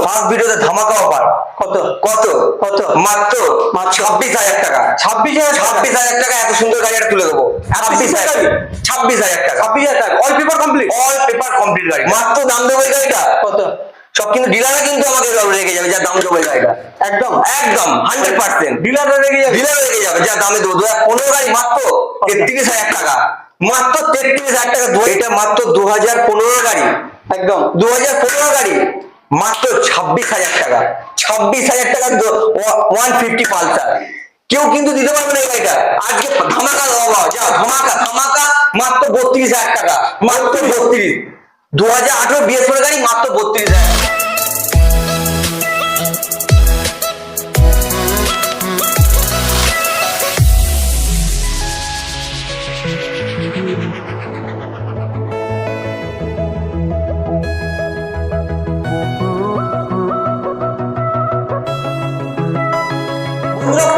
First ভিডিওতে ধামাকা offer. কত কত কত মাত্র 26,000 টাকা। 26,000 টাকা এত সুন্দর গাড়ি একটা তুলে দেবো। 26,000 টাকা। 26,000 টাকা all paper complete. All paper complete গাড়ি। মাত্র দাম দেবো এই গাড়িটা কত? সব কিন্তু ডিলাররা কিন্তু আমাকে রেখে যাবে যা দাম দেবো এই গাড়িটা। একদম একদম 100% ডিলাররা রেখে যাবে। ডিলার রেখে যাবে যা দামে দেবো। 2015 গাড়ি মাত্র 33,000 টাকা। মাত্র 33,000 টাকা। এটা মাত্র 2015 গাড়ি। একদম 2015 গাড়ি মাত্র 26,000 টাকা। 26,000 টাকা 150 পালসার। কেউ কিন্তু দিতে পারবে না এই গাড়িটা। আজকে ধামাকা দেওয়া যা ধামাকা ধামাকা মাত্র 32,000 টাকা। মাত্র 32। 2018 BS4 গাড়ি মাত্র 32,000।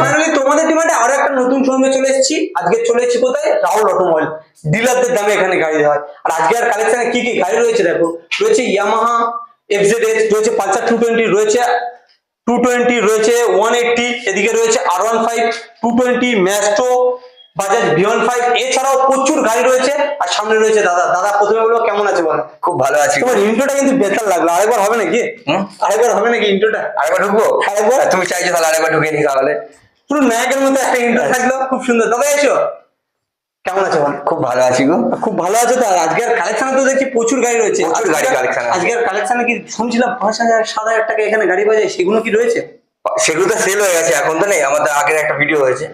ফাইনালি তোমাদের ডিমান্ডে আরো একটা নতুন শোরুমে চলে এসেছি। আজকে চলে এসেছি কোথায়? রাহুল অটোমোবাইল। ডিলারদের দামে এখানে গাড়ি হয়। আর আজকে আর কালেকশনে কি কি গাড়ি রয়েছে দেখো। রয়েছে ইয়ামাহা FZS, রয়েছে পালসার 220, রয়েছে 220, রয়েছে 180, এদিকে রয়েছে R15, 220, ম্যাস্ট্রো, বাজাজ V15, এছাড়াও প্রচুর গাড়ি রয়েছে। আর সামনে রয়েছে দাদা। দাদা প্রথমে বলো কেমন আছে বলো। খুব ভালো আছি। তোমার ইন্ট্রোটা কিন্তু বেতার লাগলো। আরেকবার হবে নাকি? আরেকবার হবে নাকি ইন্ট্রোটা? আরেকবার ঢুকবো? আরেকবার? তুমি চাইছো তাহলে আরেকবার ঢুকে নি তাহলে। পুরো নায়কের মতো একটা ইন্ট্রো থাকলো। খুব সুন্দর। দাদা এসো। কেমন আছো বল? খুব ভালো আছি গো। খুব ভালো আছে তো। আর আজকের কালেকশনে তো দেখছি প্রচুর গাড়ি রয়েছে। প্রচুর গাড়ি কালেকশন আছে। আজকের কালেকশনে কি শুনছিলাম 5,000 7,000 টাকা এখানে গাড়ি পাওয়া যায়, সেগুলো কি রয়েছে? সেগুলো তো সেল হয়ে গেছে, এখন তো নেই। আমাদের আগের একটা ভিডিও হয়েছে,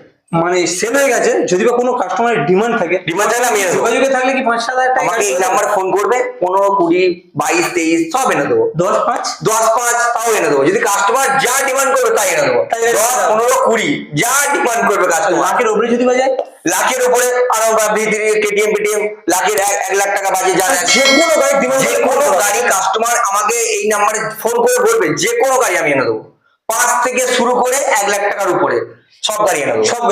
মানে সেল হয়ে গেছে। যদি বা কোনো কাস্টমারের ডিমান্ড থাকে, ডিমান্ড চাইলে আমি এনে দেবো। যোগাযোগে থাকলে কি 5-7,000 টাকা আমাকে এই নাম্বার ফোন করবে। 15, 20, 22, 23 সব এনে দেবো। 10-5 10-5 তাও এনে দেবো। যদি কাস্টমার যা ডিমান্ড করবে তাই এনে দেবো। 10, 15, 20 যা ডিমান্ড করবে কাস্টমার। লাখের উপরে যদি বাজায়, লাখের উপরে আরো V3, KTM, PTM লাখের 1 লাখ টাকা বাজে যা যে কোনো গাড়ি ডিমান্ড, যে কোনো গাড়ি কাস্টমার আমাকে এই নাম্বারে ফোন করে বলবে, যে কোনো গাড়ি আমি এনে দেবো। 5 থেকে শুরু করে 1 লাখ টাকার উপরে সব গাড়ি এনে দেবো। সব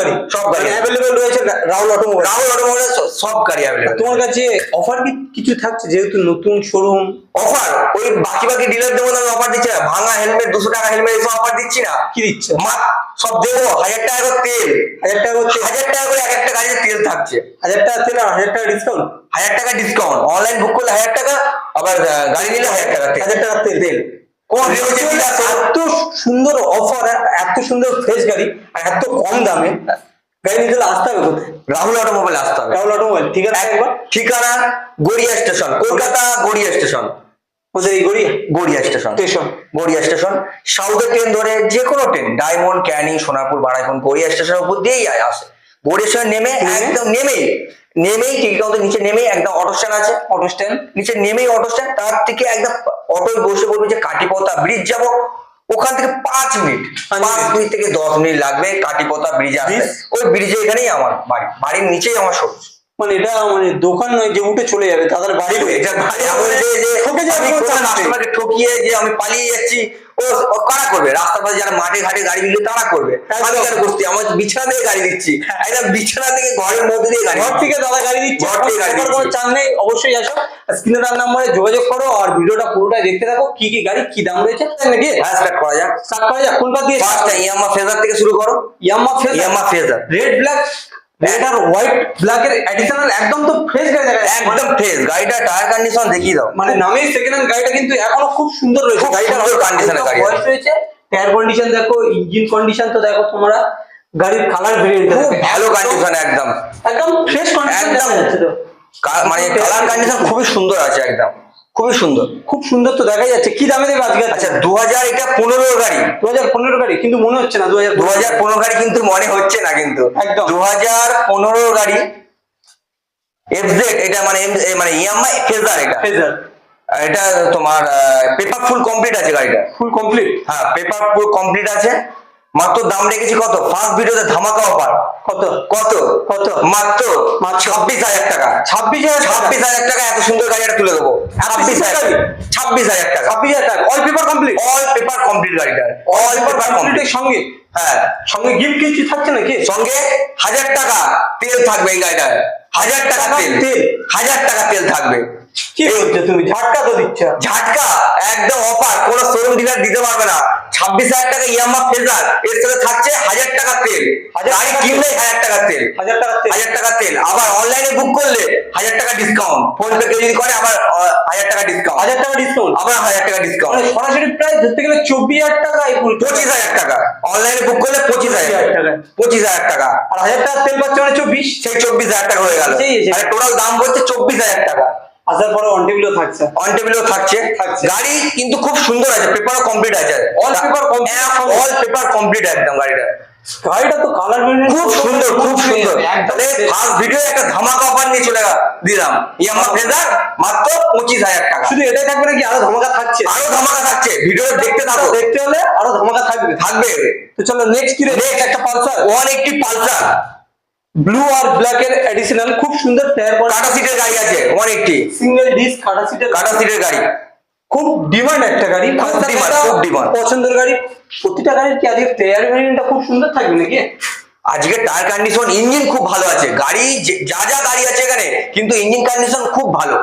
গাড়ি অ্যাভেলেবেল রয়েছে রাহুল অটোমোবাইল। রাহুল অটোমোবাইল সব গাড়ি অ্যাভেলেবেল। তোমার কাছে অফার কি কিছু থাকছে যেহেতু নতুন শোরুম? অফার ওই বাকি ডিলারদের মধ্যে আমি অফার দিচ্ছি না। ভাঙা হেলমেট, 200 টাকা হেলমেট এসব অফার দিচ্ছি না। কি দিচ্ছ? সব দেবো। 1,000 টাকা করে তেল। 1,000 টাকা করে 1,000 টাকা করে এক একটা গাড়িতে তেল থাকছে। 1,000 টাকা তেল আর 1,000 টাকা ডিসকাউন্ট। 1,000 টাকা ডিসকাউন্ট। অনলাইন বুক করলে 1,000 টাকা, আবার গাড়ি নিলে 1,000 টাকা তেল। 1,000 টাকা তেল। কোন এত সুন্দর অফার, এত সুন্দর ফ্রেশ গাড়ি আর এত কম দামে গাড়ি নিতে হলে আসতে হবে কোথায়? রাহুল অটোমোবাইল আসতে হবে। রাহুল অটোমোবাইল। ঠিকানা একবার? ঠিকানা গড়িয়া স্টেশন, কলকাতা গড়িয়া স্টেশন। ওদের এই Garia Garia station. Station, Garia station. সাউথের ট্রেন ধরে যে কোনো ট্রেন, ডায়মন্ড, ক্যানিং, সোনারপুর, বারাইপুর, গড়িয়া স্টেশনের উপর দিয়েই আসে। গড়িয়া স্টেশন নেমে একদম নেমেই টিকিট কাউন্টার নিচে নেমেই একদম অটো স্ট্যান্ড আছে। অটো স্ট্যান্ড নিচে নেমেই অটো স্ট্যান্ড। তার থেকে একদম অটোয় বসে বলবে যে কাটিপথা ব্রিজ যাবো। ওখান থেকে 5 মিনিট, 5 মিনিট থেকে 10 মিনিট লাগবে কাটিপথা ব্রিজ আসতে। ওই ব্রিজে এখানেই আমার বাড়ি। বাড়ির নিচেই আমার শোরুম। মানে এটা মানে দোকান নয় যে উঠে চলে যাবে দাদার বাড়ি। এটা বাড়ি কাস্টমারকে ঠকিয়ে যে আমি পালিয়ে যাচ্ছি, ও কারা করবে? রাস্তার পাশে যারা মাঠে ঘাটে গাড়ি দিলে তারা করবে। আমি কেন করছি? আমার বিছানা থেকে গাড়ি দিচ্ছি। একদম বিছানা থেকে ঘরের মধ্যে দিয়ে গাড়ি, ঘর থেকে দাদা গাড়ি দিচ্ছে। ঘর থেকে গাড়ি কোনো চান নেই, অবশ্যই আসো। স্ক্রিনে দেওয়া নম্বরে যোগাযোগ করো আর ভিডিওটা পুরোটাই দেখতে থাকো। কি কি গাড়ি কি দাম রয়েছে নাকি। হ্যাঁ, স্টার্ট করা যাক। কোনটা দিয়ে? ফার্স্টটা ইয়ামাহা ফেজার থেকে শুরু করো। Yamaha Fazer red black, red আর হোয়াইট ব্ল্যাকের এডিশনাল একদম তো ফ্রেশ গাড়ি দেখা যাচ্ছে। একদম ফ্রেশ। গাড়িটা টায়ার কন্ডিশন দেখিয়ে দাও। মানে নামেই সেকেন্ড হ্যান্ড, গাড়িটা কিন্তু এখনো খুব সুন্দর রয়েছে। গাড়িটার কন্ডিশনের গাড়ি রয়েছে। টায়ার কন্ডিশন দেখো, ইঞ্জিন কন্ডিশন তো দেখো তোমরা। গাড়ির কালার ভেরিয়েন্ট খুব ভালো কন্ডিশন, একদম একদম ফ্রেশ কন্ডিশন যাচ্ছে তো। মানে কালার কন্ডিশন খুবই সুন্দর আছে, একদম খুবই সুন্দর। খুব সুন্দর তো দেখা যাচ্ছে। কি দামে দেবে আজকে? আচ্ছা, 2000 এটা 15 গাড়ি। 2015 গাড়ি কিন্তু মনে হচ্ছে না 2015 গাড়ি কিন্তু মনে হচ্ছে না কিন্তু একদম 2015 গাড়ি। FZ এটা মানে ইয়ামাহা ফেজার। এটা ফেজার। এটা তোমার পেপার ফুল কমপ্লিট আছে গাড়িটা। Full complete? হ্যাঁ, পেপার ফুল কমপ্লিট আছে। মাত্র দাম রেখেছি কত? ফার্স্ট ভিডিওতে ধামাকা অফার। কত কত কত? মাত্র 26,000 টাকা। 26,000 টাকা এত সুন্দর গাড়ি একটা তুলে দেবো। 26,000 টাকা। 26,000 টাকা all paper complete? All paper complete গাড়িটা। All paper complete. সঙ্গে হ্যাঁ, সঙ্গে গিফট কিছু থাকছে নাকি? সঙ্গে 1,000 টাকা তেল থাকবে এই গাড়িটায়। 1,000 টাকা তেল। 1,000 টাকা তেল থাকবে। কি বলছো তুমি, ঝাটকা তো দিচ্ছ। ঝাটকা একদম অফার, কোন শোরুম ডিলার দিতে পারবে না। 26,000 টাকা ইয়ামাহা ফেজার, এর সাথে থাকছে 1000 টাকা তেল, গাড়ি কিনলে 1000 টাকা তেল, 1000 টাকা তেল। 1000 টাকা তেল। আবার অনলাইনে বুক করলে 1000 টাকা ডিসকাউন্ট, ফোন পে কেউ যদি করে আবার 1000 টাকা ডিসকাউন্ট, 1000 টাকা ডিসকাউন্ট, আবার 1000 টাকা ডিসকাউন্ট, মানে সরাসরি প্রায় ধরতে গেলে 24,000 টাকা, 25,000 টাকা অনলাইনে বুক করলে 25,000 টাকা। 25,000 টাকা, আর 1000 টাকা তেল পাচ্ছে মানে 24, সেই 24,000 টাকা হয়ে গেল। সেই। আর টোটাল দাম বলছে 24,000 টাকা। আসার পরে অন টেবিলও থাকছে। অন টেবিলও থাকছে। গাড়ি কিন্তু খুব সুন্দর আছে, পেপারও কমপ্লিট আছে, all paper complete, all paper complete একদম গাড়িটা। গাড়িটা তো কালার খুব সুন্দর, খুব সুন্দর। তাহলে ফার্স্ট ভিডিও একটা ধামাকা অফার নিয়ে চলে দিলাম, ইয়ামাহা ফেজার মাত্র 25,000 টাকা। শুধু এটাই থাকবে নাকি আরো ধামাকা থাকছে? আরো ধামাকা থাকছে, ভিডিও দেখতে থাকো, দেখতে হলে আরো ধামাকা থাকবে। থাকবে। তো চলো নেক্সট কি রে? নেক্সট একটা পালসার 180 পালসার, ব্লু আর ব্ল্যাক এর এডিশনাল, খুব সুন্দর টায়ার পর, কাটা সিটের গাড়ি আছে 180, সিঙ্গেল ডিস্ক কাটা সিটের, কাটা সিটের গাড়ি, খুব ডিমান্ড একটা গাড়ি, খুব ডিমান্ড, খুব ডিমান্ড। পছন্দের গাড়ি। প্রতিটা গাড়ির কি আজকে টায়ার ভ্যারিয়েন্টটা খুব সুন্দর থাকবে নাকি? আজকে টায়ার কন্ডিশন, ইঞ্জিন খুব ভালো আছে, গাড়ি যা যা গাড়ি আছে এখানে, কিন্তু ইঞ্জিন কন্ডিশন খুব ভালো।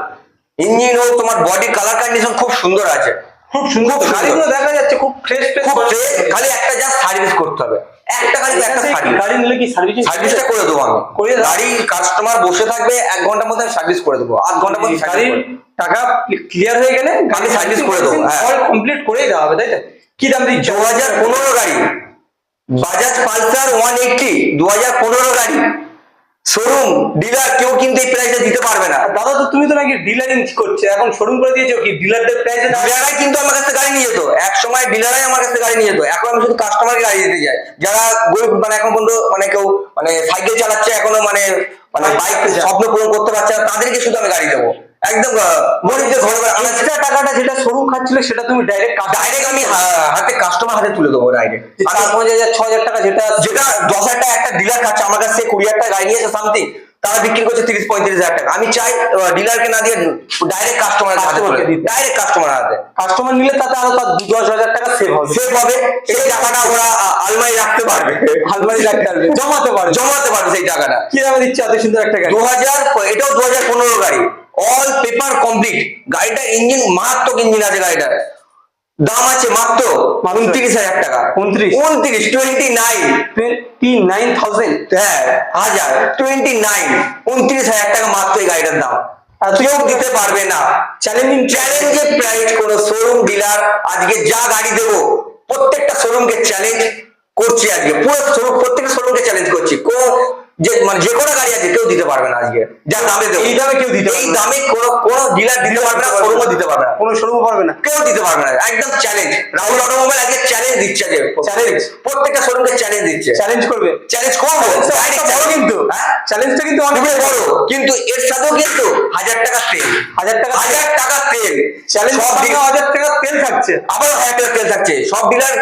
ইঞ্জিন হোক, তোমার বডি কালার কন্ডিশন খুব সুন্দর আছে, খুব সুন্দর গাড়িগুলো দেখা যাচ্ছে, খুব ফ্রেশ খুব ফ্রেশ। খালি একটা যা সার্ভিস করতে হবে, একটা খালি একটা সার্ভিস। গাড়ি নিলে কি সার্ভিসিং? সার্ভিসটা করে দেবো আমি, করে দাও। গাড়ি কাস্টমার বসে থাকবে 1 ঘন্টার মধ্যে সার্ভিস করে দেবো, 8 ঘন্টার মধ্যে গাড়ির টাকা ক্লিয়ার হয়ে গেলে আমি সার্ভিস করে দেবো। হ্যাঁ, অল কমপ্লিট করেই দেওয়া হবে, তাই তো? কি দাম দিচ্ছ? 2015 গাড়ি, বাজাজ পালসার 180, 2015 গাড়ি, শোরুম ডিলার কেউ কিন্তু এই প্রাইসে দিতে পারবে না। দাদা তো তুমি তো নাকি ডিলারিং করছে, এখন শোরুম করে দিয়েছো কি? ডিলারদের প্রাইসে ডিলাররাই কিন্তু আমার কাছে গাড়ি নিয়ে যেত, এক সময় ডিলাররাই আমার কাছে গাড়ি নিয়ে যেত, এখন আমি শুধু কাস্টমারকে গাড়ি দিতে যাই। যারা গরিব, মানে এখন পর্যন্ত মানে কেউ মানে সাইকেল চালাচ্ছে এখনো, মানে বাইক স্বপ্ন পূরণ করতে পারছে না, তাদেরকে শুধু আমি গাড়ি দেবো। একদম গরিবদের ঘরে এক্সট্রা টাকাটা যেটা শোরুম খাচ্ছিল সেটা তুমি ডাইরেক্ট আমি হাতে কাস্টমার হাতে তুলে দেবো ডাইরেক্ট। 4,000 6,000 টাকা যেটা যেটা 10,000 টাকা একটা ডিলার খাচ্ছে, আমার কাছে 20,000 টাকা গাড়ি নিয়েছে সামথিং, তারা বিক্রি করছে 30-35,000 টাকা। আমি চাই ডিলারকে না দিয়ে ডাইরেক্ট কাস্টমারের হাতে তুলে দিই, ডাইরেক্ট কাস্টমার হাতে। কাস্টমার নিলে তাতে আরো 10,000 টাকা সেভ হবে। সেভ হবে, সেই টাকাটা ওরা আলমারি রাখতে পারবে, আলমারি রাখতে পারবে, জমাতে পারবে সেই টাকাটা। কি দামে দিচ্ছে এত সুন্দর একটা গাড়ি? 2000, এটাও 2015 গাড়ি, অল পেপার কমপ্লিট। গাড়িটা ইঞ্জিন মারাত্মক ইঞ্জিন আছে গাড়িটার। দাম আছে মাত্র 29,000 টাকা। 29,000 হ্যাঁ, 29,000 টাকা মাত্র এই গাড়িটার দাম। আর কেউ দিতে পারবে না। চ্যালেঞ্জের প্রাইস, কোন শোরুম ডিলার আজকে যা গাড়ি দেবো, প্রত্যেকটা শোরুমকে চ্যালেঞ্জ করছি আজকে, পুরো শোরুম প্রত্যেকটা শোরুমকে চ্যালেঞ্জ করছি। মানে যে কোনো গাড়ি আছে কেউ দিতে পারবে না আজকে যা দামে দেবো। এই দামে কেউ দিতে, এই দামে কোনো ডিলার দিতে পারবে না, শোরুমও দিতে পারবে না, কোনো শোরুমও পারবে না, কেউ দিতে পারবে না। একদম চ্যালেঞ্জ, রাহুল অটোমোবাইল আজকে চ্যালেঞ্জ দিচ্ছে, যে চ্যালেঞ্জ প্রত্যেকটা শোরুমকে চ্যালেঞ্জ দিচ্ছে। চ্যালেঞ্জ করবে, চ্যালেঞ্জ করবো, বড় কিন্তু চ্যালেঞ্জটা কিন্তু অনেক বড়, কিন্তু এর সাথেও কিন্তু 1000 টাকা তেল, 1000 টাকা তেল চ্যালেঞ্জ, 1000 টাকা তেল থাকছে, আবার 1000 টাকা তেল থাকছে। সব ডিলার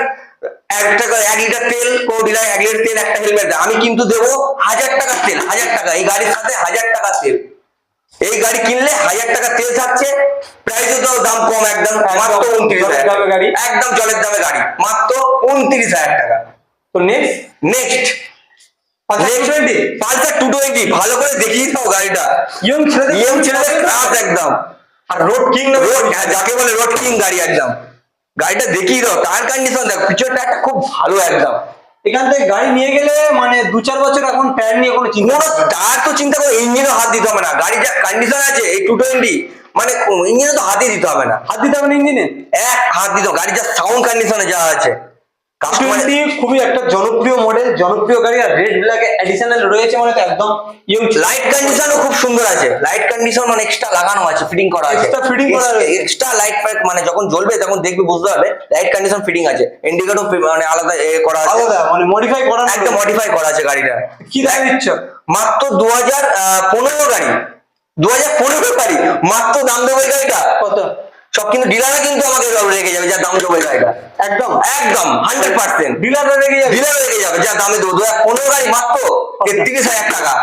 1 লিটার তেল, কোন ডিলার 1 লিটার তেল, একটা হেলমেট দেয়, আমি কিন্তু দেবো 1000 টাকা তেল, 1000 টাকা। এই গাড়ির সাথে 1000 টাকা তেল, এই গাড়ি কিনলে 1000 টাকা তেল থাকছে। প্রাইসও তো দাম কম, একদম মাত্র 29,000 গাড়ি, একদম জলের দামে গাড়ি, মাত্র 29,000 টাকা। তো নেক্সট পালসার 220, ভালো করে দেখিয়ে দাও গাড়িটা, ইয়ং ছেলেদের ক্লাস একদম। আর রোড কিং, যাকে বলে রোড কিং গাড়ি একদম। গাড়িটা দেখিয়ে দাও, টায়ার কন্ডিশন দেখো, পিছনের টায়ারটা খুব ভালো একদম। এখান থেকে গাড়ি নিয়ে গেলে মানে 2-4 বছর এখন টায়ার নিয়ে কোনো চিন্তা, টায়ার তো চিন্তা করো, ইঞ্জিনও হাত দিতে হবে না। গাড়ি যা কন্ডিশন আছে এই 220, মানে ইঞ্জিনে তো হাতই দিতে হবে না, হাত দিতে হবে না ইঞ্জিনে, হাত দিতে হবে। গাড়ি যা সাউন্ড কন্ডিশনে যা আছে, খুবই একটা জনপ্রিয় মডেল, জনপ্রিয় গাড়ি। আর রেড ব্ল্যাক এডিশনাল রয়েছে, মানে তো একদম ইয়ং। লাইট কন্ডিশনও খুব সুন্দর আছে, লাইট কন্ডিশন মানে এক্সট্রা লাগানো আছে, ফিটিং করা আছে, এক্সট্রা লাইট ফাইট, মানে যখন জ্বলবে তখন দেখবে বুঝতে পারবে লাইট কন্ডিশন ফিটিং আছে। ইন্ডিকেটর মানে আলাদা করা আছে, মানে মডিফাই করা, একটা মডিফাই করা আছে গাড়িটা। কি দাম দিচ্ছ? মাত্র 2015 গাড়ি, 2015 গাড়ি, মাত্র দাম দেবো এই গাড়িটা কত? সব কিন্তু ডিলাররা কিন্তু আমাকে রেখে যাবে, যা দাম দেবো এই গাড়িটা, একদম 100% ডিলাররা রেখে যাবে, যা দামে দেবো। 2015 গাড়ি মাত্র 33,000 টাকা,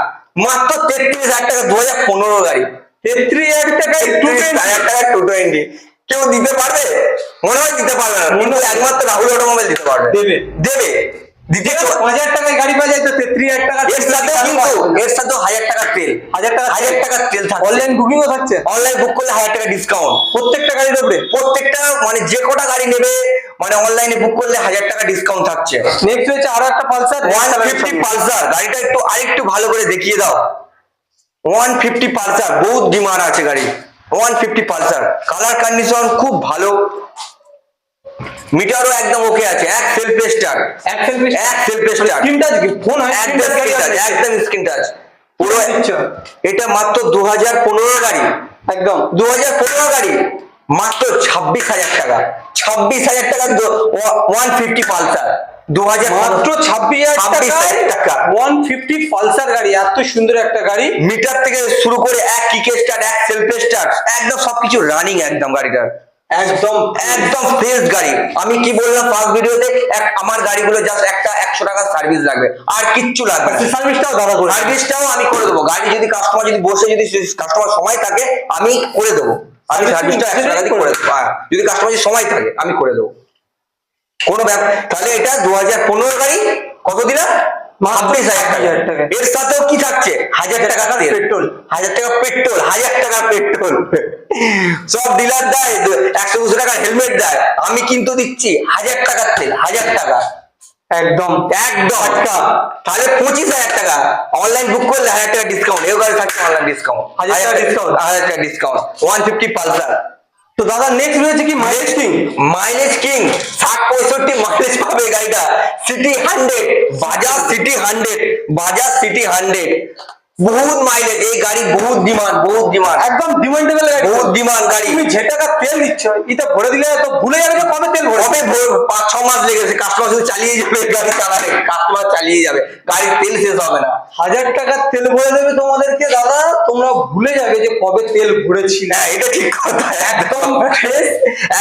মাত্র 33,000 টাকা 2015 গাড়ি, 33,000 টাকায় 33,000 টাকা 220। কেউ দিতে পারবে? মনে হয় দিতে পারবে না, কিন্তু একমাত্র রাহুল অটোমোবাইল দিতে পারবে, দেবে। দ্বিতীয় 5,000 টাকায় গাড়ি পাওয়া যায় তো 33,000 টাকা এর সাথেও 1,000 টাকার তেল, 1,000 টাকার তেল থাকছে। অনলাইন বুকিংও থাকছে, অনলাইন বুক করলে 1,000 টাকা ডিসকাউন্ট প্রত্যেকটা গাড়ির উপরে। প্রত্যেকটা, মানে যে কটা গাড়ি নেবে মানে অনলাইনে বুক করলে 1,000 টাকা ডিসকাউন্ট থাকছে। নেক্সট হচ্ছে আরো একটা পালসার 150 পালসার, গাড়িটা একটু আরেকটু ভালো করে দেখিয়ে দাও। 150 পালসার, বহুত ডিমান্ড আছে গাড়ি। 150 পালসার, কালার কন্ডিশন খুব ভালো, মিটারও একদম ওকে আছে, এক সেলফ স্টার্ট, এক selfie start, screen touch phone হয়, একদম স্ক্রিন টাচ পুরো। আচ্ছা। এটা মাত্র 2015 গাড়ি, একদম 2015 গাড়ি, মাত্র 26,000 টাকা, 26,000 টাকা 150 পালসার, 2000 মাত্র 26,000 টাকা 150 পালসার গাড়ি, এত সুন্দর একটা গাড়ি। মিটার থেকে শুরু করে এক কিক স্টার্ট, এক সেলফ স্টার্ট, একদম সবকিছু রানিং একদম গাড়িটার, একদম একদম ফ্রেশ গাড়ি। আমি কি বললাম ফার্স্ট ভিডিওতে, আমার গাড়িগুলো জাস্ট একটা 100 টাকা সার্ভিস লাগবে, আর কিচ্ছু লাগবে না। সার্ভিসটাও দাদা করে, সার্ভিসটাও আমি করে দেবো, গাড়ি যদি কাস্টমার যদি বসে, যদি কাস্টমার সময় থাকে আমি করে দেবো, আমি সার্ভিসটা 100 টাকা দিয়ে করে দেবো। হ্যাঁ, যদি কাস্টমার সময় থাকে আমি করে দেবো, কোনো ব্যাপার। তাহলে এটা 2015 গাড়ি, কত দিলাম? 26,000 টাকা। এর সাথেও কি থাকছে? 1,000 টাকা পেট্রোল, 1,000 টাকা পেট্রোল, 1,000 টাকা পেট্রোল। সব ডিলার দেয় 120 টাকার হেলমেট দেয়, আমি কিন্তু দিচ্ছি 1,000 টাকার তেল, 1,000 টাকা একদম একদম। তাহলে 25,000 টাকা, অনলাইন বুক করলে 1,000 টাকা ডিসকাউন্ট, এও গাড়ি থাকছে অনলাইন ডিসকাউন্ট, 1,000 টাকা ডিসকাউন্ট, 1,000 টাকা ডিসকাউন্ট, 150 পালসার। তো দাদা নেক্সট রয়েছে কি mileage king. Mileage king 60-65 mileage পাবে গাড়িটা, city 100, Bajaj city 100, Bajaj city 100, বহুত মাইলেজ এই গাড়ি, বহুত ডিমান্ড, বহুত ডিমান্ড, একদম ডিমান্ডেবল গাড়ি, বহুত ডিমান্ড গাড়ি। তুমি যে টাকা তেল দিচ্ছ এটা ভরে দিলে তো ভুলে যাবে যে কবে তেল ভরে, কবে 5-6 মাস লেগেছে, কাস্টমার শুধু চালিয়ে যাবে, গাড়ি চালাবে, কাস্টমার চালিয়ে যাবে, গাড়ির তেল শেষ হবে না। 1,000 টাকার তেল ভরে দেবে তোমাদেরকে দাদা, তোমরা ভুলে যাবে যে কবে তেল ভরেছিল। হ্যাঁ, এটা ঠিক কথা, একদম ফ্রেশ,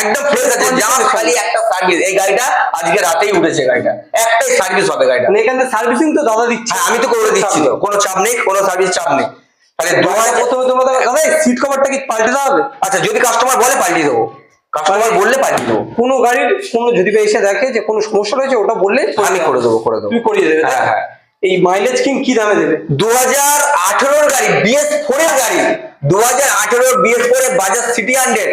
একদম ফ্রেশ আছে। জাস্ট খালি একটা সার্ভিস, এই গাড়িটা আজকে রাতেই উঠেছে, গাড়িটা একটাই সার্ভিস হবে গাড়িটা। মানে এখান থেকে সার্ভিসিং তো দাদা দিচ্ছে। হ্যাঁ, আমি তো করে দিচ্ছি, তো কোনো চাপ নেই, কোনো সার্ভিস চাপ নেই। তাহলে প্রথমে তোমাদের দাদা সিট কভারটা কি পাল্টে দেওয়া হবে? আচ্ছা, যদি কাস্টমার বলে পাল্টিয়ে দেবো, কাস্টমার বললে পাল্টিয়ে দেবো। কোনো গাড়ির কোনো যদি এসে দেখে যে কোনো সমস্যা রয়েছে ওটা বললে আমি করে দেবো, করে দেবো, তুমি করিয়ে দেবে। হ্যাঁ হ্যাঁ। এই মাইলেজ কিং কি দামে দেবে? 2018 গাড়ি, BS4 এর গাড়ি, 2018 BS4 এর বাজাজ সিটি 100,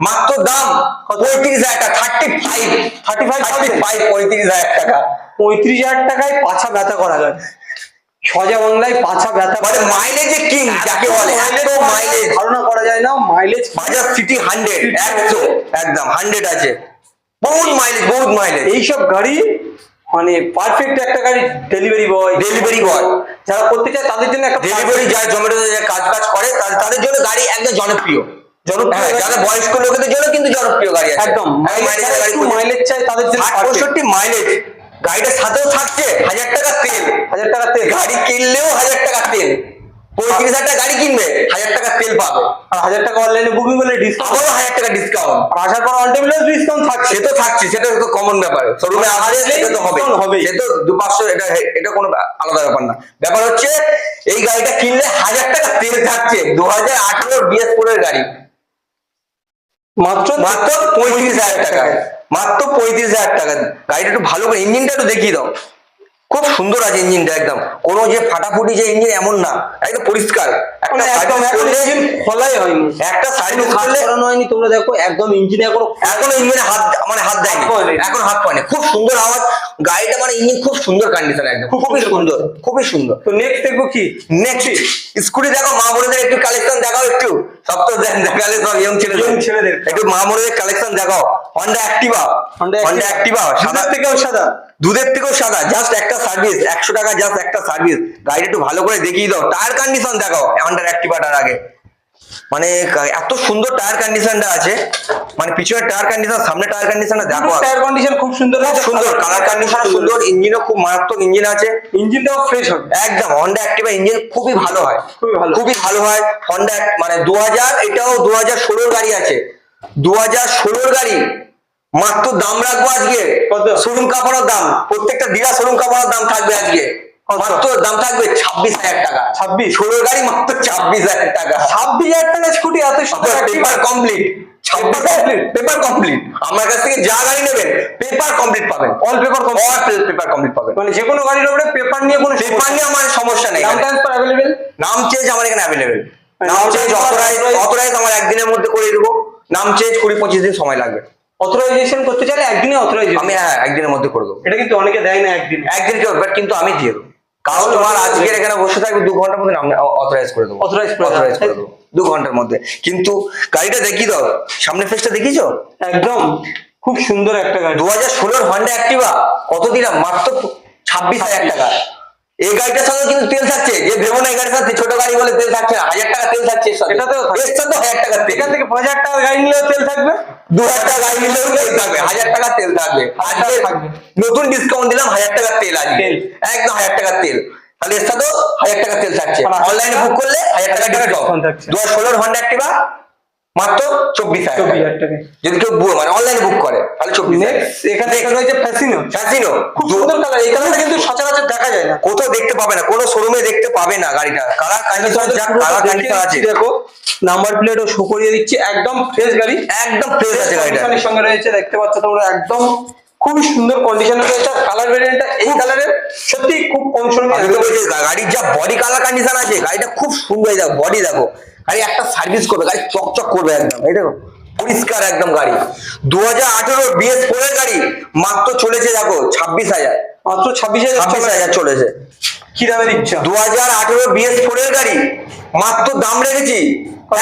মাত্র দাম 35,000 টাকা, 35,000 টাকা, 35,000 টাকায় পাছা ব্যথা করা যায়, সোজা বাংলায় পাছা ব্যথা, মানে মাইলেজে কিং যাকে বলে, এত মাইলেজ ধারণা করা যায় না। মাইলেজ বাজাজ সিটি 100, একদম 100 আছে, বহুত মাইলেজ, বহুত মাইলেজ। এইসব গাড়ি মানে পারফেক্ট একটা গাড়ি। ডেলিভারি বয় যারা করতে চায় তাদের জন্য একটা ডেলিভারি, যারা জোম্যাটোতে কাজ করে তাদের জন্য গাড়ি একদম জনপ্রিয়। হ্যাঁ, যারা বয়স্ক লোকেদের জন্য কিন্তু জনপ্রিয় গাড়ি আছে, একদম মাইলেজ চাই তাদের জন্য। 65 মাইলেজ, গাড়িটার সাথেও থাকছে 1,000 টাকা তেল, 1,000 টাকা তেল, গাড়ি কিনলেও 1,000 টাকা তেল, 35,000 টাকা গাড়ি কিনবে 1,000 টাকা তেল পাবে, আর 1,000 টাকা অনলাইনে বুকিং করলে ডিসকাউন্ট, আবারও 1,000 টাকা ডিসকাউন্ট, আর আসার পর অন টেবিলেও ডিসকাউন্ট থাকছে। সে তো থাকছে, সেটা তো কমন ব্যাপার, শোরুমে আসলে সেটা তো হবে, সে তো 2-500, এটা কোনো আলাদা ব্যাপার না। ব্যাপার হচ্ছে এই গাড়িটা কিনলে 1,000 টাকা তেল থাকছে, 2018 BS4 এর গাড়ি, মাত্র 35,000 টাকা, মাত্র 35,000 টাকা। গাড়িটা একটু ভালো করে ইঞ্জিনটা একটু দেখিয়ে দাও, খুব সুন্দর আছে ইঞ্জিনটা, একদম কোনো যে ফাটাফুটি যে ইঞ্জিন এমন না, একদম পরিষ্কার। একটা একদম ইঞ্জিন খোলাই হয়নি, একটা সার্ভিস কাজ করলে করানো হয়নি। তোমরা দেখো একদম ইঞ্জিনে এখনো ইঞ্জিনে হাত দেয়নি, এখন হাত পায়নি, খুব সুন্দর আওয়াজ গাড়িটা, মানে ইঞ্জিন খুব সুন্দর কন্ডিশন, একদম খুবই সুন্দর, খুবই সুন্দর। তো নেক্সট দেখবো কি? নেক্সট স্কুটি দেখো, মা বোনেদের একটু কালেকশন দেখাও, একটু সব তো দেখালে সব ইয়ং ছেলেদের, একটু মা বোনেদের কালেকশন দেখাও। হন্ডা অ্যাক্টিভা, সাদা থেকেও সাদা, দুধের থেকেও সাদা, জাস্ট একটা সার্ভিস, 100 টাকা জাস্ট একটা সার্ভিস। গাড়িটা একটু ভালো করে দেখিয়ে দাও, টায়ার কন্ডিশন দেখাও হন্ডার অ্যাক্টিভাটার আগে, মানে এত সুন্দর টায়ার কন্ডিশনটা আছে, মানে পিছনের টায়ার কন্ডিশন, সামনে টায়ার কন্ডিশনটা দেখো, টায়ার কন্ডিশন খুব সুন্দর, সুন্দর কালার কন্ডিশন সুন্দর, ইঞ্জিনও খুব মারাত্মক ইঞ্জিন আছে, ইঞ্জিনটাও ফ্রেশ হবে একদম। হন্ডা অ্যাক্টিভা ইঞ্জিন খুবই ভালো হয়, খুবই ভালো হয় হন্ডা, মানে 2000, এটাও 2016 গাড়ি আছে, 2016 গাড়ি, মাত্র দাম রাখবো আজকে শোরুম কাপড়ের দাম, প্রত্যেকটা ডিলার শোরুম কাপড়ের দাম থাকবে আজকে, মাত্র দাম থাকবে 26,000 টাকা, 16 গাড়ি মাত্র 26,000 টাকা, 26,000 টাকা স্কুটি, এত পেপার কমপ্লিট, পেপার কমপ্লিট। আমার কাছ থেকে যা গাড়ি নেবেন পেপার কমপ্লিট পাবেন, অল পেপার পেপার কমপ্লিট পাবেন। মানে যে কোনো গাড়ির উপরে পেপার নিয়ে কোনো পেপার নিয়ে আমার সমস্যা নেই। নাম ট্রান্সফার অ্যাভেলেবেল, নাম চেঞ্জ আমার এখানে অ্যাভেলেবেল। মানে নাম নাম চেঞ্জ change অথরাইজ আমার একদিনের মধ্যে করে দেবো। নাম চেঞ্জ 20-25 দিন সময় লাগবে। অথরাইজেশন করতে চাইলে একদিনে অথরাইজ আমি একদিনের মধ্যে করে দেবো। এটা কিন্তু অনেকে দেয় না একদিন। একদিন কেউ, বাট কিন্তু আমি দিয়ে দেবো। কাস্টমার আজকের এখানে বসে থাকবে 2 ঘন্টার মধ্যে আমি অথরাইজ করে দেবো। Authorize করে দেবো 2 ঘন্টার মধ্যে। কিন্তু গাড়িটা দেখি দাও, সামনে ফেসটা দেখিছো? একদম খুব সুন্দর একটা গাড়ি। 2016 হন্ডা অ্যাক্টিভা কত দিলাম? মাত্র 26,000 টাকা। এই গাড়িটার সাথে কিন্তু তেল থাকছে, যে ভেবো না এই গাড়ির সাথে ছোট গাড়ি বলে তেল থাকছে না, 1000 টাকা তেল থাকছে এর সাথে। এটাতেও থাকছে। এর সাথে 1000 টাকা তেল। এখান থেকে 5,000 টাকার গাড়ি নিলেও তেল থাকবে, 2000 টাকা গাড়ি নিলেও তেল থাকবে, 1000 টাকা তেল থাকবে। আজকে থাকবে। নতুন ডিসকাউন্ট দিলাম, 1000 টাকার তেল আজকে। তেল। একদম 1000 টাকার তেল। তাহলে এর সাথেও 1000 টাকা তেল থাকছে। আর অনলাইনে বুক করলে 1000 টাকা ডিসকাউন্ট থাকছে। 2016 হন্ডা অ্যাক্টিভা মাত্র 24,000 টাকা। 24,000 টাকা। যদি কেউ মানে অনলাইনে বুক করে তাহলে 24,000। নেক্সট এখানে একটা রয়েছে ফ্যাসিনো। ফ্যাসিনো খুব সুন্দর কালার, এই কালারটা কিন্তু সচরাচর দেখা যায় না, কোথাও দেখতে পাবে না, কোনো শোরুমে দেখতে পাবে না গাড়িটা। কালার কন্ডিশন যা কালার কন্ডিশন আছে, দেখো নাম্বার প্লেটও শো করিয়ে দিচ্ছি, একদম ফ্রেশ গাড়ি, একদম ফ্রেশ আছে গাড়িটা। কন্ডিশনের সঙ্গে রয়েছে, দেখতে পাচ্ছ তোমরা, একদম খুবই সুন্দর কন্ডিশনে রয়েছে। কালার ভেরিয়েন্টটা এই কালারের সত্যি খুব কম সময়ে আমি তো বলছি গাড়ির যা বডি কালার কন্ডিশন আছে, গাড়িটা খুব সুন্দর। দেখো বডি, দেখো গাড়ি একটা সার্ভিস করবে, গাড়ি চকচক করবে একদম। এই দেখো পরিষ্কার একদম গাড়ি। 2018 BS4 এর গাড়ি মাত্র চলেছে দেখো 26,000। মাত্র 26,000 চলেছে। কি দামে দিচ্ছ? 2018 BS4 এর গাড়ি মাত্র দাম রেখেছি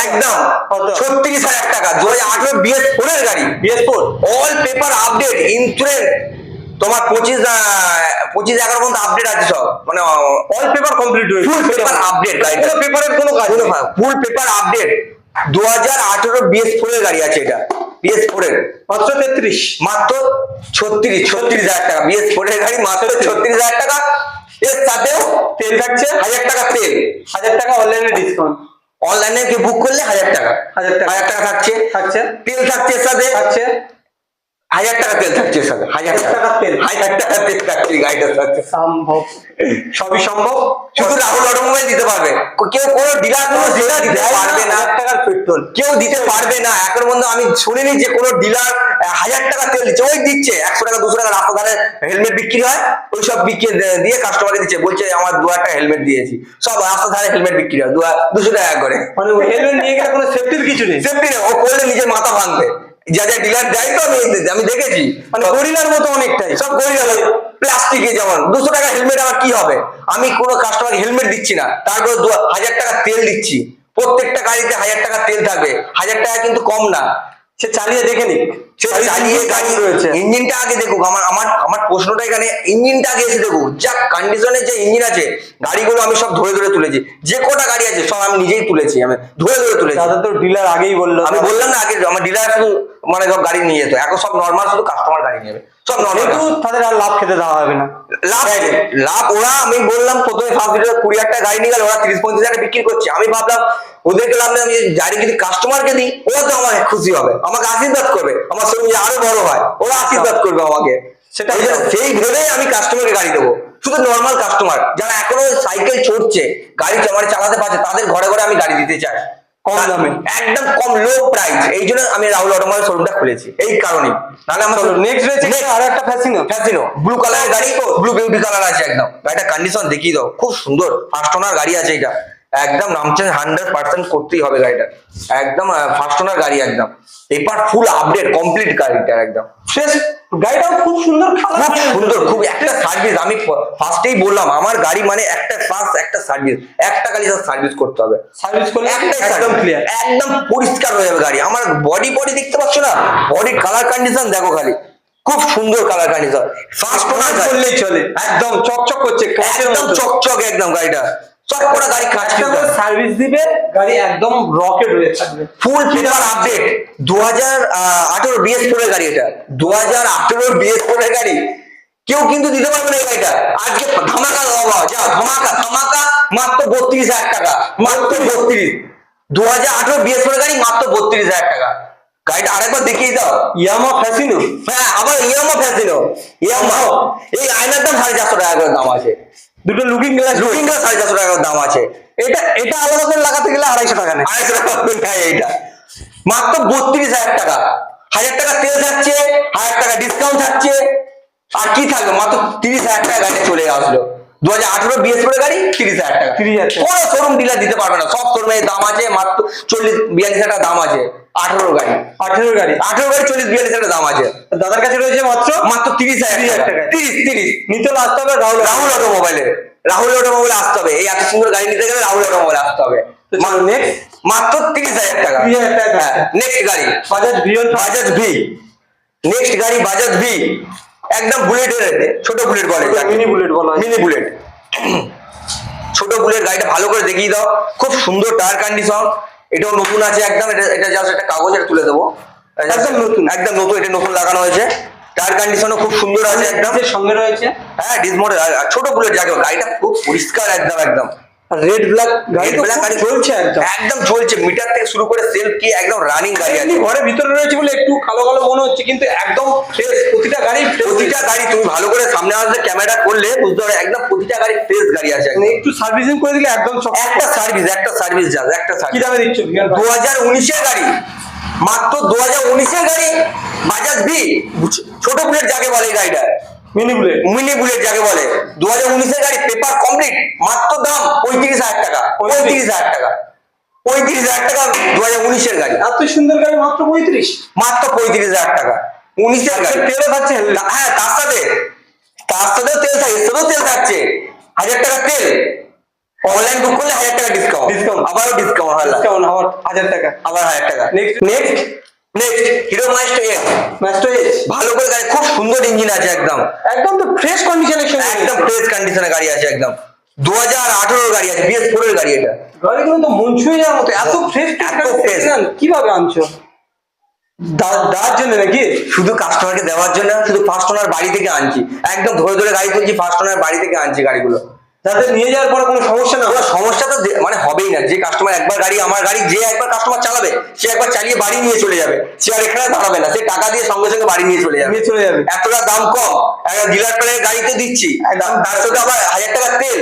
একদম কত? 36,000 টাকা। 2018 BS4 এর গাড়ি, BS4 all paper update, insurance তোমার 25-11 পর্যন্ত আপডেট আছে সব, মানে অল পেপার কমপ্লিট হয়েছে, ফুল পেপার আপডেট। গাড়িটা পেপারের কোনো কাজ নেই, ফুল পেপার আপডেট। 2018 BS4 এর গাড়ি আছে এটা, BS4 এর মাত্র 33, মাত্র 36,000 টাকা। BS4 এর গাড়ি মাত্র 36,000 টাকা। এর সাথেও তেল থাকছে 1000 টাকা তেল, 1000 টাকা অনলাইনে ডিসকাউন্ট, অনলাইনে কি বুক করলে 1000 টাকা, 1000 টাকা 1000 টাকা থাকছে। থাকছে তেল থাকছে এর সাথে, থাকছে 1000 টাকা তেল থাকছে এর সাথে, 1000 টাকা তেল, 1000 টাকা তেল থাকছে গাড়িটার সাথে। সম্ভব, সবই সম্ভব। শুধু রাহুল অটোমোবাইল দিতে পারবে, কেউ কোনো ডিলার কোনো ডিলার দিতে পারবে না। 1000 টাকার পেট্রোল কেউ দিতে পারবে না। এখন পর্যন্ত আমি শুনিনি যে কোনো ডিলার 1000 টাকা তেল দিচ্ছে। ওই দিচ্ছে 100 টাকা 200 টাকা রাস্তা ধারে হেলমেট বিক্রি হয়, ওই সব বিক্রি দিয়ে কাস্টমারকে দিচ্ছে, বলছে আমার 2,000 টাকা হেলমেট দিয়েছি। সব রাস্তা ধারে হেলমেট বিক্রি হয় 200 টাকা করে। মানে হেলমেট নিয়ে গেলে কোনো সেফটির কিছু নেই, সেফটি নেই, ও করলে নিজের মাথা ভাঙবে। যা যা ডিলার যাই তো আমি দেখেছি, মানে গরিলার মতো অনেকটাই, সব গরিলা প্লাস্টিকে। যেমন 200 টাকা হেলমেট আমার কি হবে, আমি কোনো কাস্টমারকে হেলমেট দিচ্ছি না, তারপর 1000 টাকা তেল দিচ্ছি। প্রত্যেকটা গাড়িতে 1000 টাকা তেল থাকবে, 1000 টাকা কিন্তু কম না। সে চালিয়ে দেখে নিক, সে চালিয়ে গাড়ি রয়েছে, ইঞ্জিনটা আগে দেখুক। আমার প্রশ্নটা এখানে, ইঞ্জিনটা আগে এসে দেখুক। যা কন্ডিশনের যে ইঞ্জিন আছে, গাড়িগুলো আমি সব ধরে ধরে তুলেছি। যে কটা গাড়ি আছে সব আমি নিজেই তুলেছি, আমি ধরে ধরে তুলেছি। দাদা তো ডিলার আগেই বললো, আমি বললাম না আগে, আমার ডিলার শুধু মানে সব গাড়ি নিয়ে যেত, এখন সব নর্মাল, শুধু কাস্টমার গাড়ি নেবে, সব নর্মাল। কিন্তু তাদের আর লাভ খেতে দেওয়া হবে না, লাভ ওরা, আমি বললাম প্রথমে ফার্স্ট ভিডিও 20,000 টাকা গাড়ি নিয়ে গেল, ওরা 30-35 টাকা বিক্রি করছে। আমি ভাবলাম ওদেরকে লাভ নেই, আমি গাড়ি যদি কাস্টমারকে দিই ওরা তো আমার খুশি হবে, আমাকে আশীর্বাদ করবে, আমার শরীর আরো বড় হয়, ওরা আশীর্বাদ করবে আমাকে। সেটা সেই ভেবেই আমি কাস্টমারকে গাড়ি দেবো। শুধু নর্মাল কাস্টমার যারা এখনো সাইকেল চড়ছে, গাড়ি চালাতে পারছে, তাদের ঘরে ঘরে আমি গাড়ি দিতে চাই কম দামে, একদম কম, লো প্রাইস। এই জন্য আমি রাহুল অটোমোবাইল শোরুমটা খুলেছি, এই কারণে। নাহলে আমার নেক্সট রয়েছে আর একটা ফ্যাসিনো ব্লু কালারের গাড়ি, ব্লু বিউটি কালার আছে একদম। গাড়িটা কন্ডিশন দেখিয়ে দাও, খুব সুন্দর। ফার্স্ট ওনার গাড়ি আছে এটা, একদম নাম চেঞ্জ 100% করতেই হবে গাড়িটা, একদম ফার্স্ট ওনার গাড়ি, একদম পেপার ফুল আপডেট কমপ্লিট গাড়িটা, একদম ফ্রেশ। গাড়িটাও খুব সুন্দর, খুব সুন্দর, খুব একটা সার্ভিস। আমি ফার্স্টেই বললাম আমার গাড়ি মানে একটা ক্লাস, একটা সার্ভিস, একটা গাড়ি সার্ভিস করতে হবে। সার্ভিস করলে একদম ক্লিয়ার, একদম পরিষ্কার হয়ে যাবে গাড়ি। আমার বডি দেখতে পাচ্ছ না, বডির কালার কন্ডিশন দেখো খালি, খুব সুন্দর কালার কন্ডিশন। ফার্স্ট ওনার করলেই চলে, একদম চকচক করছে, একদম চকচক একদম। গাড়িটা সব কটা গাড়ি কাজ সার্ভিস দিবে, গাড়ি একদম রকেট হয়ে থাকবে, ফুল পেপার আপডেট। 2018 BS4 এর গাড়ি এটা, 2018 BS4 এর গাড়ি। কেউ কিন্তু দিতে পারবে না এই গাড়িটা। আজকে ধামাকা দেওয়া, যা ধামাকা ধামাকা, মাত্র 32,000 টাকা, মাত্র 32। 2018 BS4 এর গাড়ি মাত্র 32,000 টাকা। গাড়িটা আরেকবার দেখিয়ে দাও। ইয়ামা ফ্যাসিনো, হ্যাঁ আবার ইয়ামা ফ্যাসিনো, ইয়ামা। এই আয়নার দাম 450 টাকা করে দাম আছে, দুটো লুকিং গ্লাস 450 টাকা দাম আছে। এটা আলাদা করে লাগাতে গেলে 250 টাকা নেয়, 250 টাকা নেয় এইটা। মাত্র 32,000 টাকা। 1,000 টাকা তেল থাকছে, 1,000 টাকা ডিসকাউন্ট থাকছে, আর কি থাকবে, মাত্র 30,000 টাকা গাড়ি চলে আসলো। 2018 বিএস ফোর গাড়ি 30,000 টাকা। 30,000 টাকা। কোনো শোরুম ডিলার দিতে পারবে না, সব শোরুমে দাম আছে মাত্র 40-42,000 টাকা দাম আছে। 18 গাড়ি 18 গাড়ি 40-42,000 টাকা দাম আছে। দাদার কাছে রয়েছে মাত্র মাত্র 30,000 টাকা। 30 নিতে হলে আসতে হবে রাহুল অটোমোবাইলে। রাহুল অটোমোবাইলে আসতে হবে, এই এত সুন্দর গাড়ি নিতে গেলে রাহুল অটোমোবাইলে আসতে হবে। নেক্সট মাত্র 30,000 টাকা। 30,000 টাকা। নেক্সট গাড়ি বাজাজ ভিয়ন বাজাজ ভি। নেক্সট গাড়ি বাজাজ ভি, একদম বুলেটের, ছোট বুলেট বলে, মিনি বুলেট বলা হয়। Mini bullet. ছোট বুলেট গাড়িটা ভালো করে দেখিয়ে দাও, খুব সুন্দর টায়ার কন্ডিশন। এটাও নতুন আছে একদম, এটা জাস্ট একটা কাগজ এটা তুলে দেবো, একদম নতুন। একদম নতুন, এটা নতুন লাগানো হয়েছে। টায়ার কন্ডিশনও খুব সুন্দর আছে একদম। এর সঙ্গে রয়েছে হ্যাঁ ডিস মডেল, ছোট বুলেট যাকে বলে, গাড়িটা খুব পরিষ্কার একদম একদম। রেড ব্ল্যাক গাড়ি তো ব্ল্যাক খুব গাড়ি চলছে একদম। একদম চলছে, মিটার থেকে শুরু করে সেলফ কি একদম রানিং গাড়ি আছে। এমনি ঘরের ভিতরে রয়েছে বলে একটু কালো কালো মনে হচ্ছে, কিন্তু একদম ফ্রেশ। প্রতিটা গাড়ি প্রতিটা গাড়ি তুমি ভালো করে সামনে আসলে ক্যামেরা করলে বুঝতে পারবে, একদম প্রতিটা গাড়ি ফ্রেশ গাড়ি আছে একদম। একটু সার্ভিসিং করে দিলে একদম একটা সার্ভিস যাবে, একটা কি সার্ভিস। দামে দিচ্ছ? 2019 গাড়ি, মাত্র 2019 গাড়ি বাজাজ ভি, ছোট বুলেট যাকে বলে এই গাড়িটা, মিনি বুলেট মিনি বুলেট যাকে বলে। 2019 গাড়ি, পেপার কমপ্লিট, মাত্র দাম 35,000 টাকা। 35,000 টাকা, 35,000 টাকা 2019 গাড়ি। এত সুন্দর গাড়ি মাত্র 35। মাত্র 35,000 টাকা 19 গাড়ি। তেলও থাকছে। হ্যাঁ তার সাথে তেল থাকে, এর সাথেও তেল থাকছে। 1,000 টাকা তেল, অনলাইন বুক করলে 1,000 টাকা ডিসকাউন্ট, আবারও ডিসকাউন্ট হয়, ডিসকাউন্ট হওয়ার 1000 টাকা। আবার 1,000 টাকা। Next next Hero Maestro S, Maestro Edge ভালো করে গাড়ি, খুব সুন্দর ইঞ্জিন আছে একদম, একদম তো ফ্রেশ কন্ডিশনের সঙ্গে একদম ফ্রেশ কন্ডিশনে গাড়ি আছে একদম। 2018 গাড়ি আছে, বিএস ফোর এর গাড়ি এটা। গাড়িগুলো তো মন ছুঁয়ে যাওয়ার মতো, এত ফ্রেশ এত fresh। কিভাবে আনছো? দাদার জন্য নাকি? শুধু কাস্টমারকে দেওয়ার জন্য, শুধু ফার্স্ট ওনার বাড়ি থেকে আনছি, একদম ধরে ধরে গাড়ি তুলছি, ফার্স্ট ওনার বাড়ি থেকে আনছি গাড়িগুলো। যাদের নিয়ে যাওয়ার পরে কোনো সমস্যা না কোনো হয়। সমস্যা তো মানে হবেই না। যে কাস্টমার একবার গাড়ি, আমার গাড়ি যে একবার কাস্টমার চালাবে, সে একবার চালিয়ে বাড়ি নিয়ে চলে যাবে, সে আর এখানে দাঁড়াবে না, সে টাকা দিয়ে সঙ্গে সঙ্গে বাড়ি নিয়ে চলে যাবে। নিয়ে চলে যাবে। এতটা দাম কম, একটা ডিলার প্রাইসের গাড়িতে দিচ্ছি, তার সাথে আবার 1,000 টাকা তেল,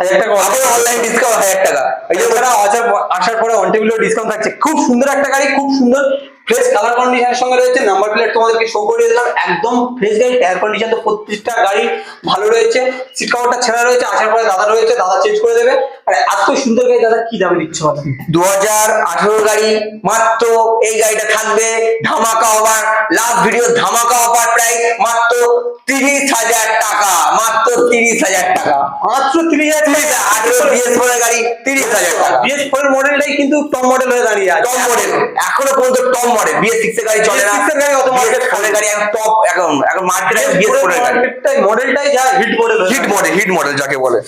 1000 টাকা আবার অনলাইন ডিসকাউন্ট 1,000 টাকা। এই যে এছাড়া আসার পরে অন টেবিলেও ডিসকাউন্ট থাকছে। খুব সুন্দর একটা গাড়ি, খুব সুন্দর ফ্রেশ কালার কন্ডিশনের সঙ্গে রয়েছে। নাম্বার প্লেট তোমাদেরকে শো করে দিলাম, একদম ফ্রেশ গাড়ি। টায়ার কন্ডিশন তো প্রত্যেকটা গাড়ি ভালো রয়েছে। সিট কভারটা ছেঁড়া রয়েছে, আসার পরে দাদা রয়েছে, দাদা চেঞ্জ করে দেবে। আর এত সুন্দর গাড়ি দাদা কি দামে দিচ্ছ? 2018 গাড়ি, মাত্র এই গাড়িটা থাকবে ধামাকা অফার, লাস্ট ভিডিও ধামাকা অফার প্রাইস মাত্র 30,000 টাকা, মাত্র 30,000 টাকা। মাত্র 30,000 টাকা। 18 বিএস4 এর গাড়ি 30,000 টাকা। BS4 এর মডেলটাই কিন্তু টপ মডেল হয়ে দাঁড়িয়ে আছে। টপ মডেল, এখনো পর্যন্ত টপ মডেল। BS6 এর গাড়ি চলে না, BS6 এর গাড়ি অত মার্কেট BS4 এর গাড়ি এখন টপ, এখন মার্কেটে BS4 এর গাড়ি মডেলটাই যা হিট মডেল, হিট মডেল যাকে বলে।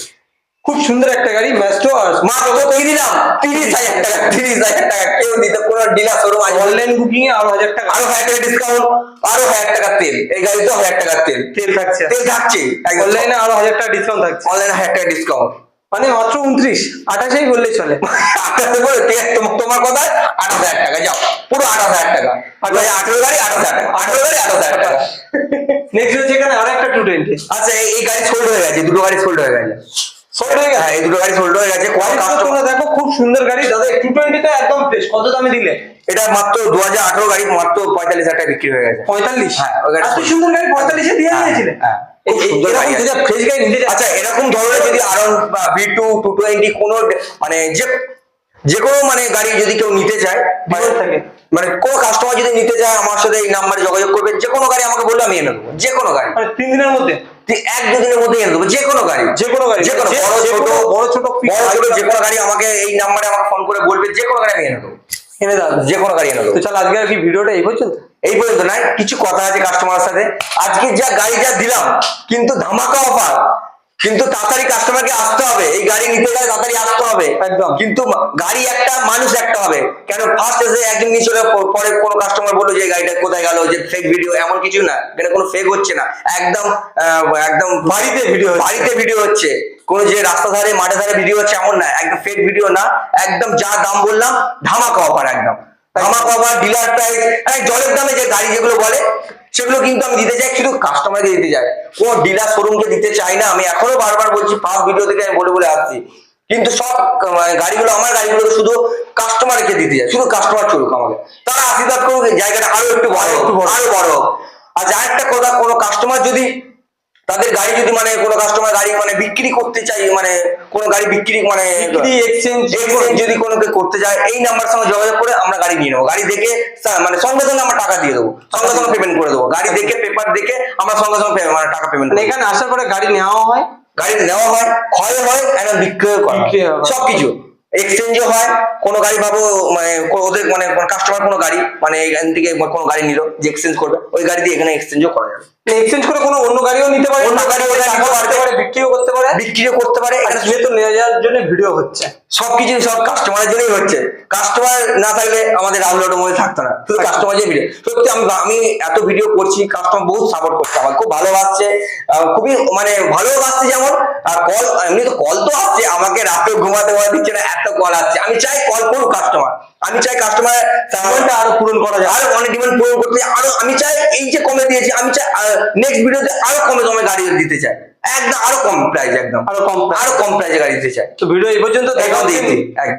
খুব সুন্দর একটা গাড়ি ম্যাস্টো। আর মাত্র কি দিলাম? 30,000 টাকা, 30,000 টাকা। কেউ দিতে, কোনো ডিলার শোরুম আছে অনলাইন বুকিং এ আরো 1000 টাকা, আরো 1,000 টাকা ডিসকাউন্ট, আরো 1,000 টাকা তেল। এই গাড়িতে 1,000 টাকা তেল তেল থাকছে। তেল থাকছে। অনলাইনে আরো 1000 টাকা ডিসকাউন্ট থাকছে। অনলাইনে 1,000 টাকা ডিসকাউন্ট, মানে মাত্র 29, 28 বললেই চলে। তোমার কথা 8,000 টাকা, যাও পুরো 8,000 টাকা। 18 গাড়ি 8,000 টাকা, 18 গাড়ি 8,000 টাকা। নেক্সট হচ্ছে এখানে আরো একটা 220। আচ্ছা এই গাড়ি সোল্ড হয়ে গেছে, দুটো গাড়ি সোল্ড হয়ে গেছে। সোল্ড হয়ে গেছে? হ্যাঁ এই দুটো গাড়ি সোল্ড হয়ে গেছে। কোন কাস্টমার, তোমরা দেখো খুব সুন্দর গাড়ি দাদা। 220 টা একদম ফ্রেশ। কত দামে দিলে? এটা মাত্র 2018 গাড়ি, মাত্র 45,000 টাকা বিক্রি হয়ে গেছে। 45? হ্যাঁ, ওই গাড়ি এত সুন্দর গাড়ি 45 এ দিয়ে দিয়েছিলে? হ্যাঁ, খুব সুন্দর গাড়ি আছে। ফ্রেশ গাড়ি নিতে যাচ্ছে। আচ্ছা এরকম ধরনের যদি আরন বা V2 220 কোনো মানে যে কোনো মানে গাড়ি যদি কেউ নিতে চায়, মানে কোনো কাস্টমার যদি নিতে চায় আমার সাথে এই নাম্বারে যোগাযোগ করবে। যে কোনো গাড়ি আমাকে বললে আমি এনে দেবো, যে কোনো গাড়ি। মানে 3 দিনের মধ্যে, 1-2 দিনের মধ্যে এনে দেবো, যে কোনো গাড়ি। যে কোনো গাড়ি, যে কোনো বড় ছোট যে কোনো গাড়ি আমাকে এই নাম্বারে আমাকে ফোন করে বলবে, যে কোনো গাড়ি আমি এনে দেবো, এনে দাও। যে কোনো গাড়ি এনে দেবো। তো চল আজকে আর কি ভিডিওটা এই পর্যন্ত। এই পর্যন্ত নয়, কিছু কথা আছে কাস্টমারের সাথে। আজকে যা গাড়ি যা দিলাম, কিন্তু ধামাকা অফার, কিন্তু তাড়াতাড়ি কাস্টমারকে আসতে হবে। এই গাড়ি নিতে গেলে তাড়াতাড়ি আসতে হবে একদম। কিন্তু গাড়ি একটা, মানুষ একটা হবে। কেন ফার্স্ট এসে একদিন নিয়ে চলে, পরে কোনো কাস্টমার বললো যে গাড়িটা কোথায় গেল, যে ফেক ভিডিও, এমন কিছু না। এখানে কোনো ফেক হচ্ছে না, একদম একদম বাড়িতে ভিডিও হচ্ছে। কোনো যে রাস্তা ধারে মাঠে ধারে ভিডিও হচ্ছে এমন না, একদম ফেক ভিডিও না। একদম যা দাম বললাম ধামাকা অফার, একদম ধামাকা অফার, ডিলার প্রাইস, জলের দামে যে গাড়ি যেগুলো বলে সেগুলো কিন্তু আমি দিতে চাই, শুধু কাস্টমারকে দিতে চাই, কোন ডিলার শোরুমকে দিতে চাই না। আমি এখনো বারবার বলছি, ফার্স্ট ভিডিও থেকে আমি বলে আসছি, কিন্তু সব গাড়িগুলো আমার গাড়িগুলো শুধু কাস্টমারকে দিতে যায়, শুধু কাস্টমার চলুক আমাকে, তারা আশীর্বাদ করুক জায়গাটা আরো একটু বড় হোক, আরো বড় হোক। আর যা একটা কথা, কোনো কাস্টমার যদি তাদের গাড়ি যদি মানে কোনো কাস্টমার গাড়ি মানে বিক্রি করতে চাই, মানে কোনো গাড়ি বিক্রি মানে এক্সচেঞ্জ যদি কোনো কেউ করতে যায়, এই নাম্বার সঙ্গে যোগাযোগ করে আমরা গাড়ি নিয়ে নেবো। গাড়ি দেখে মানে সঙ্গে সঙ্গে আমরা টাকা দিয়ে দেবো, সঙ্গে সঙ্গে পেমেন্ট করে দেবো। গাড়ি দেখে পেপার দেখে আমরা সঙ্গে সঙ্গে মানে টাকা পেমেন্ট মানে এখানে আসার পরে গাড়ি নেওয়া হয়, গাড়ি নেওয়া হয়, ক্ষয় হয়, এবং বিক্রয় করা বিক্রি হয়। সবকিছু। এক্সচেঞ্জও হয়, কোনো গাড়ি ভাবো মানে ওদের মানে কাস্টমার কোনো গাড়ি মানে এখান থেকে কোনো গাড়ি নিল যে এক্সচেঞ্জ করবে, ওই গাড়ি দিয়ে এখানে এক্সচেঞ্জও করা যাবে। এক্সচেঞ্জ করে কোনো অন্য গাড়িও নিতে পারে, অন্য গাড়ি ওরা নিতে পারতে পারে, বিক্রিও করতে পারে, বিক্রিও করতে পারে। এখানে এখানে তো নিয়ে যাওয়ার জন্য ভিডিও হচ্ছে, সবকিছু সব কাস্টমারের জন্যই হচ্ছে। কাস্টমার না থাকলে আমাদের রাহুল অটোমোবাইল থাকতো না, শুধু কাস্টমার যে ভিডিও। সত্যি আমি এত ভিডিও করছি, কাস্টমার বহুত সাপোর্ট করছে, আমার খুব ভালোবাসছে, খুবই মানে ভালোবাসছে। যেমন আর কল, এমনি তো কল তো আসছে, আমাকে রাতে ঘুমাতে দিচ্ছে না, এত কল আসছে। আমি চাই কল করুক কাস্টমার, আমি চাই কাস্টমার আরো পূরণ করা যায়, আরো অনেক ডিমান্ড পূরণ করতে চাই। আরো আমি চাই এই যে কমে দিয়েছি, আমি চাই নেক্সট ভিডিওতে আরো কমে কমে গাড়ি দিতে চাই, একদম আরো কম প্রাইস, একদম আরো কম আরো কম প্রাইসে গাড়ি দিতে চাই। তো ভিডিও এই পর্যন্ত দেখা একদম হচ্ছে। দিতে একদম।